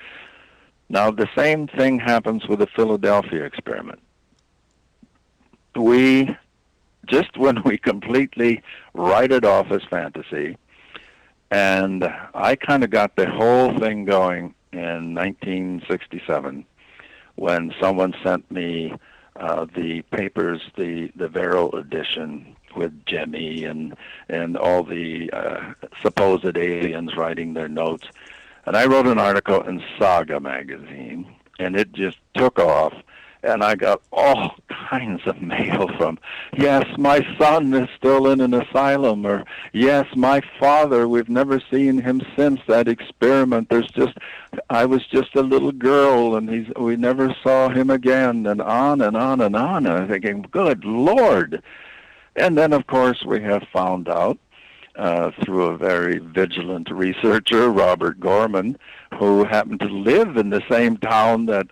Now, the same thing happens with the Philadelphia experiment. We, just when we completely write it off as fantasy, and I kind of got the whole thing going in 1967 when someone sent me the papers, the Vero edition with Jimmy and all the supposed aliens writing their notes. And I wrote an article in Saga magazine, and it just took off. And I got all kinds of mail from, yes, my son is still in an asylum, or yes, my father, we've never seen him since that experiment. I was just a little girl, and we never saw him again, and on and on and on. And I'm thinking, good Lord. And then, of course, we have found out through a very vigilant researcher, Robert Gorman, who happened to live in the same town that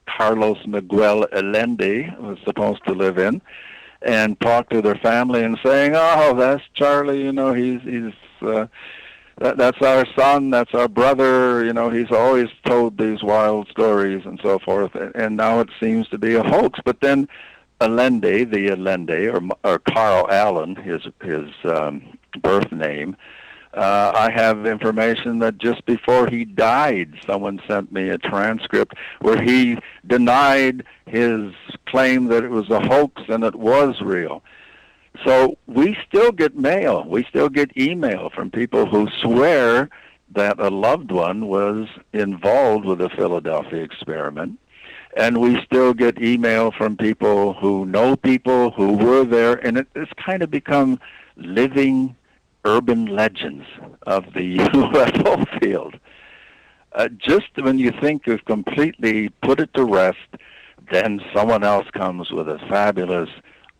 Carlos Miguel Allende was supposed to live in, and talk to their family and saying, "Oh, that's Charlie. That's our son. That's our brother. He's always told these wild stories and so forth." And now it seems to be a hoax. But then Allende, or Carl Allen, his birth name. I have information that just before he died, someone sent me a transcript where he denied his claim that it was a hoax and it was real. So we still get mail. We still get email from people who swear that a loved one was involved with the Philadelphia experiment. And we still get email from people who know people who were there. And it's kind of become living urban legends of the UFO field. Just when you think you've completely put it to rest, then someone else comes with a fabulous,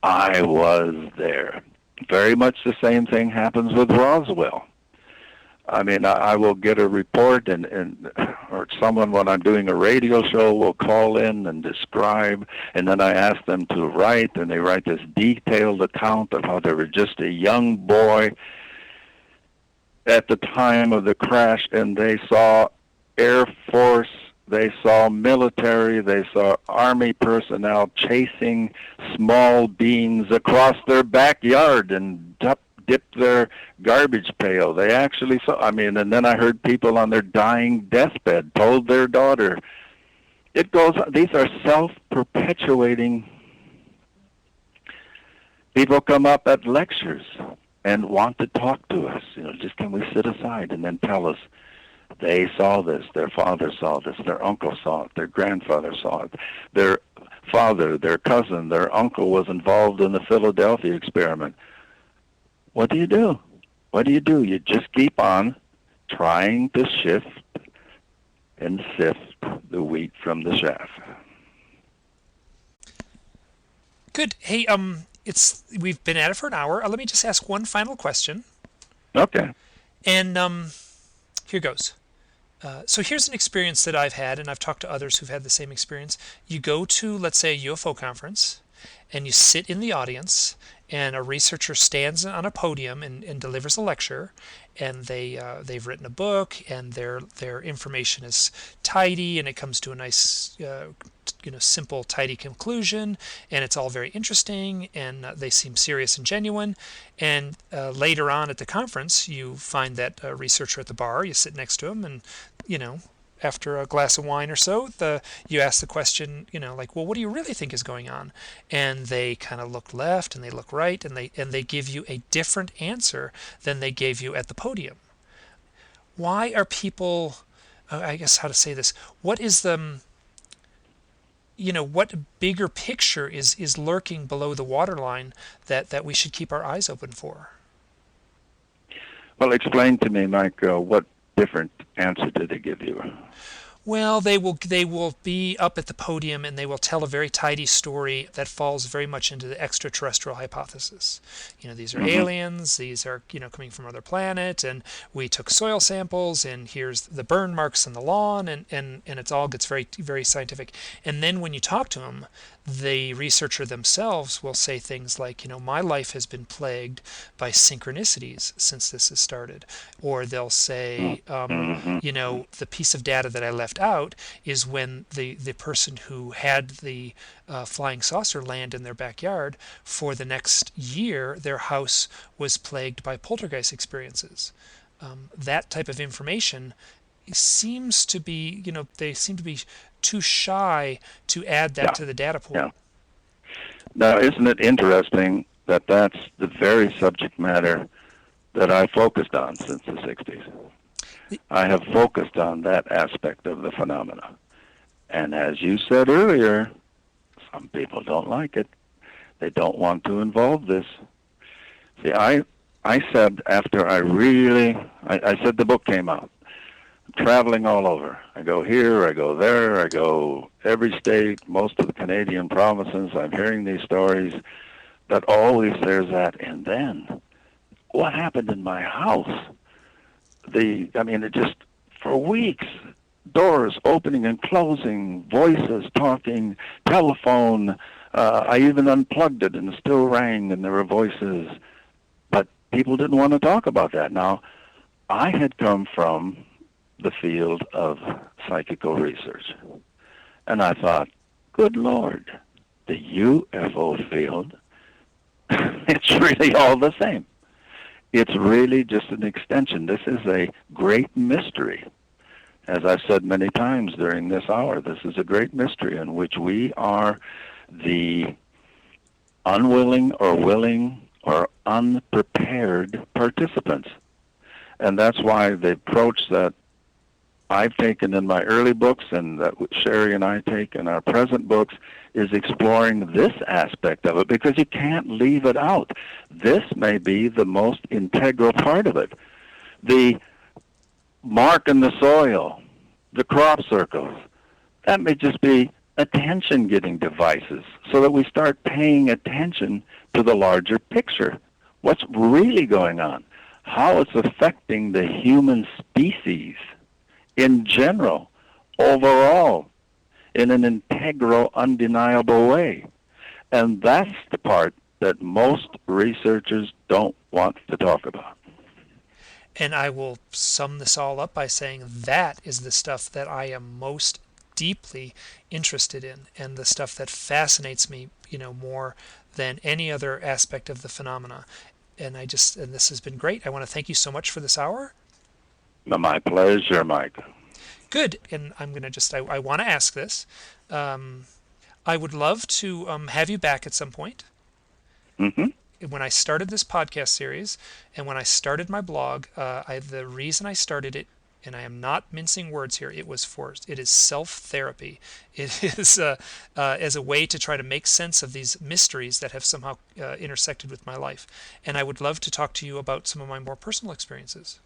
I was there. Very much the same thing happens with Roswell. I mean, I will get a report, or someone, when I'm doing a radio show, will call in and describe, and then I ask them to write, and they write this detailed account of how they were just a young boy at the time of the crash, and they saw Air Force, they saw military, they saw Army personnel chasing small beings across their backyard and dip their garbage pail. They actually saw, and then I heard people on their dying deathbed told their daughter. These are self-perpetuating People come up at lectures and want to talk to us. Just can we sit aside and then tell us they saw this, their father saw this, their uncle saw it, their grandfather saw it, their father, their cousin, their uncle was involved in the Philadelphia experiment. What do you do? What do? You just keep on trying to shift and sift the wheat from the chaff. Good. Hey, we've been at it for an hour. Let me just ask one final question. Okay. And here goes. So here's an experience that I've had, and I've talked to others who've had the same experience. You go to, let's say, a UFO conference, and you sit in the audience, and a researcher stands on a podium and delivers a lecture, and they've written a book, and their information is tidy, and it comes to a nice simple, tidy conclusion, and it's all very interesting, and they seem serious and genuine. And later on at the conference, you find that researcher at the bar. You sit next to him, and after a glass of wine or so, you ask the question, like, well, what do you really think is going on? And they kind of look left and they look right, and they give you a different answer than they gave you at the podium. Why are people? I guess how to say this? What is the what bigger picture is lurking below the waterline that we should keep our eyes open for? Well, explain to me, Mike, what different answer did they give you? Well, they will be up at the podium, and they will tell a very tidy story that falls very much into the extraterrestrial hypothesis. These are aliens, these are coming from other planet, and we took soil samples, and here's the burn marks on the lawn, and it all gets very, very scientific. And then when you talk to them, the researcher themselves will say things like, my life has been plagued by synchronicities since this has started. Or they'll say, the piece of data that I left out is when the person who had the flying saucer land in their backyard, for the next year, their house was plagued by poltergeist experiences. That type of information seems to be, they seem to be too shy to add that to the data pool. Yeah. Now, isn't it interesting that that's the very subject matter that I focused on since the 60s? I have focused on that aspect of the phenomena. And as you said earlier, some people don't like it. They don't want to involve this. See, I said after I said the book came out, I'm traveling all over. I go here, I go there, I go every state, most of the Canadian provinces. I'm hearing these stories, but always there's that. And then, what happened in my house? It just, for weeks, doors opening and closing, voices talking, telephone. I even unplugged it and it still rang and there were voices. But people didn't want to talk about that. Now, I had come from the field of psychical research. And I thought, good Lord, the UFO field, it's really all the same. It's really just an extension. This is a great mystery. As I've said many times during this hour, this is a great mystery in which we are the unwilling or willing or unprepared participants. And that's why the approach that I've taken in my early books and that Sherry and I take in our present books is exploring this aspect of it, because you can't leave it out. This may be the most integral part of it. The mark in the soil, the crop circles, that may just be attention-getting devices so that we start paying attention to the larger picture. What's really going on? How it's affecting the human species in general, overall, in an integral, undeniable way. And that's the part that most researchers don't want to talk about. And I will sum this all up by saying that is the stuff that I am most deeply interested in, and the stuff that fascinates me, more than any other aspect of the phenomena. And this has been great. I want to thank you so much for this hour. My pleasure, Mike. Good. And I'm going to I want to ask this. I would love to have you back at some point. Mm-hmm. when I started this podcast series and when I started my blog, the reason I started it, and I am not mincing words here, it was forced. It is self-therapy. It is as a way to try to make sense of these mysteries that have somehow intersected with my life. And I would love to talk to you about some of my more personal experiences.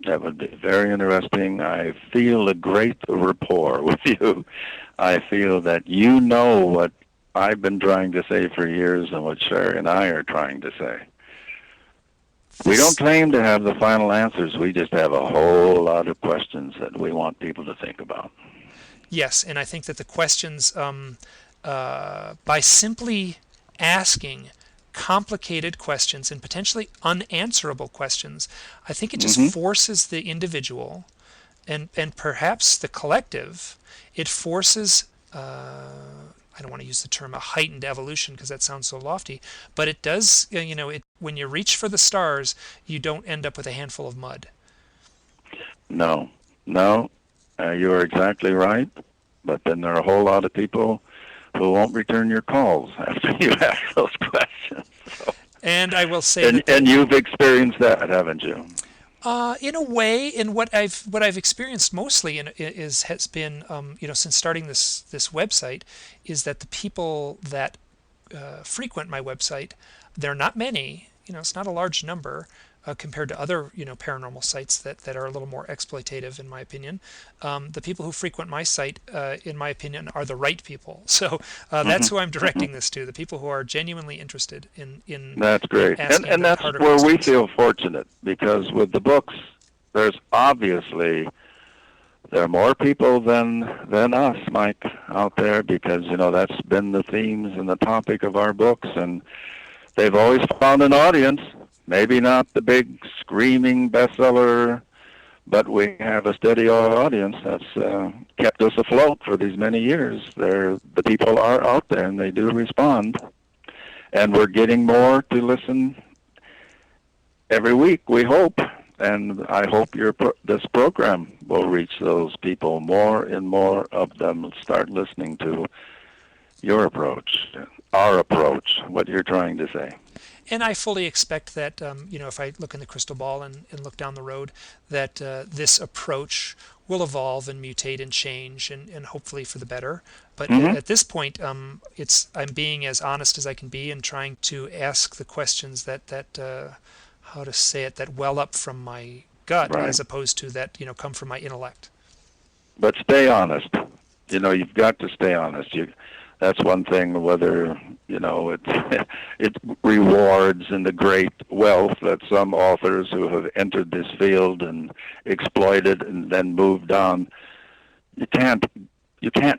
That would be very interesting. I feel a great rapport with you. I feel that you know what I've been trying to say for years and what Sherry and I are trying to say. We don't claim to have the final answers. We just have a whole lot of questions that we want people to think about. Yes, and I think that the questions, by simply asking complicated questions and potentially unanswerable questions, I think it just forces the individual and perhaps the collective, it forces, I don't want to use the term a heightened evolution because that sounds so lofty, but it does, when you reach for the stars, you don't end up with a handful of mud. No, you're exactly right, but then there are a whole lot of people who won't return your calls after you ask those questions. So. And I will say and you've experienced that, haven't you? In a way, in what I've experienced mostly has been since starting this website, is that the people that frequent my website, they're not many. It's not a large number compared to other paranormal sites that are a little more exploitative, in my opinion. The people who frequent my site, in my opinion, are the right people. So that's who I'm directing this to: the people who are genuinely interested in That's great, and that's where questions. We feel fortunate, because with the books, there's obviously there are more people than us, Mike, out there, because that's been the themes and the topic of our books, and they've always found an audience. Maybe not the big screaming bestseller, but we have a steady audience that's kept us afloat for these many years. The people are out there and they do respond, and we're getting more to listen every week, we hope. And I hope this program will reach those people. More and more of them will start listening to your approach, our approach, what you're trying to say. And I fully expect that, if I look in the crystal ball and look down the road, that this approach will evolve and mutate and change, and hopefully for the better. But at this point, I'm being as honest as I can be and trying to ask the questions that how to say it, that well up from my gut, right, as opposed to that come from my intellect. But stay honest. You've got to stay honest. That's one thing, whether, it rewards and the great wealth that some authors who have entered this field and exploited and then moved on. You can't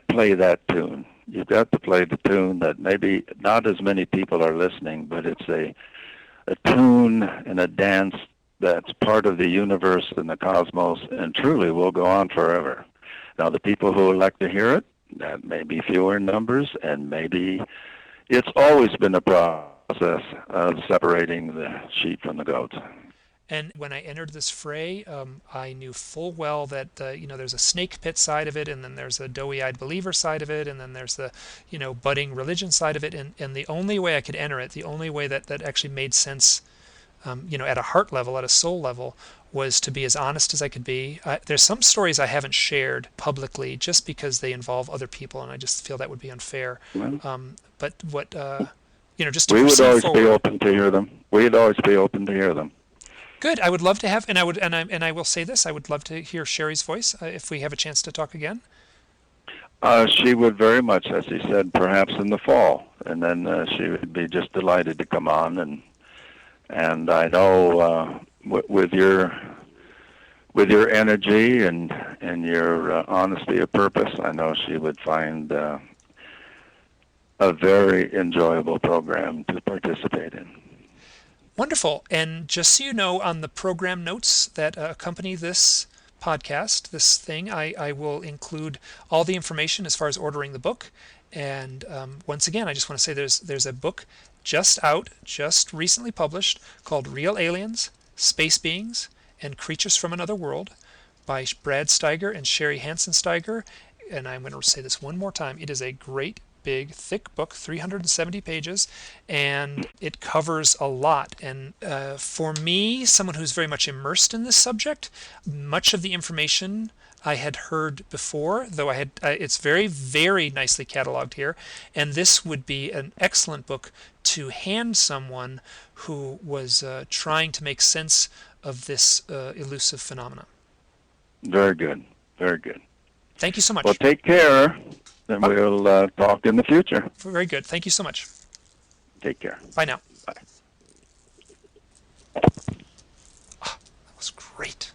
play that tune. You've got to play the tune that maybe not as many people are listening, but it's a tune and a dance that's part of the universe and the cosmos and truly will go on forever. Now, the people who elect to hear it, that may be fewer in numbers, and maybe it's always been a process of separating the sheep from the goats. And when I entered this fray, I knew full well that there's a snake pit side of it, and then there's a doughy-eyed believer side of it, and then there's the budding religion side of it. And the only way I could enter it, the only way that actually made sense, at a heart level, at a soul level, was to be as honest as I could be. There's some stories I haven't shared publicly just because they involve other people, and I just feel that would be unfair. But what just to proceed forward. We would always be open to hear them. We'd always be open to hear them. Good. I would love to have, and I will say this: I would love to hear Sherry's voice if we have a chance to talk again. She would very much, as he said, perhaps in the fall, and then she would be just delighted to come on. And I know with your energy and your honesty of purpose, I know she would find a very enjoyable program to participate in. Wonderful. And just so you know, on the program notes that accompany this podcast, this thing, I will include all the information as far as ordering the book. And once again, I just want to say there's a book just out, just recently published, called Real Aliens, Space Beings, and Creatures from Another World by Brad Steiger and Sherry Hansen Steiger. And I'm going to say this one more time. It is a great big, thick book, 370 pages, and it covers a lot. And for me, someone who's very much immersed in this subject, much of the information I had heard before, though it's very, very nicely cataloged here, and this would be an excellent book to hand someone who was trying to make sense of this elusive phenomenon. Very good. Very good. Thank you so much. Well, take care, and we'll talk in the future. Very good. Thank you so much. Take care. Bye now. Bye. Oh, that was great.